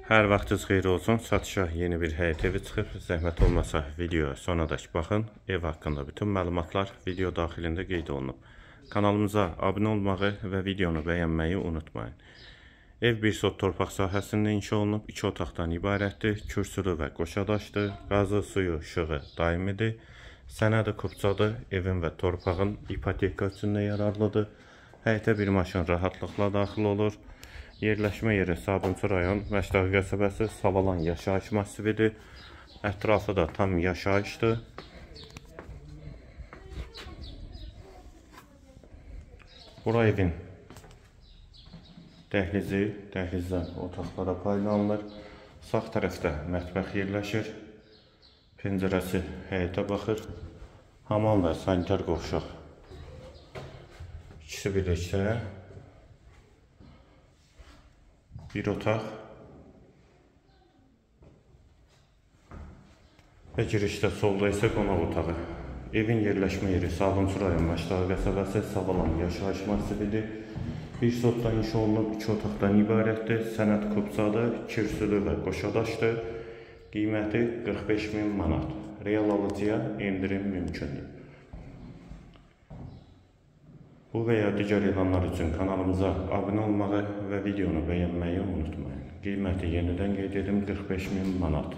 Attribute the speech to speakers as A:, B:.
A: Hər vaxtınız xeyir olsun. Satışa yeni bir həyət evi çıxıb. Zəhmət olmasa videoya sonadək baxın. Ev haqqında bütün məlumatlar video daxilində qeyd olunub. Kanalımıza abunə olmağı və videonu bəyənməyi unutmayın. Ev bir sot torpaq sahəsində inşa olunub. 2 otaqdan ibarətdir. Kürsülü və qoşadaşdır. Qazı, suyu, işığı daimidir. Sənədi kupçadır. Evin və torpağın ipoteka üçün yararlıdır. Həyətə bir maşın rahatlıqla daxil olur. Yerləşmə yeri Sabunçu rayon, Məşdəğı qəsəbəsi, Savalan yaşayış masividir. Ətrafı da tam yaşayışdır. Bura evin dəhlizi, dəhlizdən otaqlara paylanılır. Sağ tərəfdə mətbəx yerləşir. Pəncərəsi həyətə baxır. Hamam və sanitar qovşaq İkisi birlikdə. Bir otaq və girişdə solda isə qonaq otağı. Evin yerləşmə yeri Sabunçu rayon, Məşdəğı qəsəbəsi, Savalan yaşayış masividir. Bir sotda inşa olunub, 2 otaqdan ibarətdir. Sənəd kupçadır, kürsülü və qoşadaşdır. Qiyməti 45.000 manat. Real alıcıya endirim mümkündür. Bu və ya digər elanlar üçün kanalımıza abunə olmağı və videonu bəyənməyi unutmayın. Qiyməti yenidən qeyd edim 45.000 manat.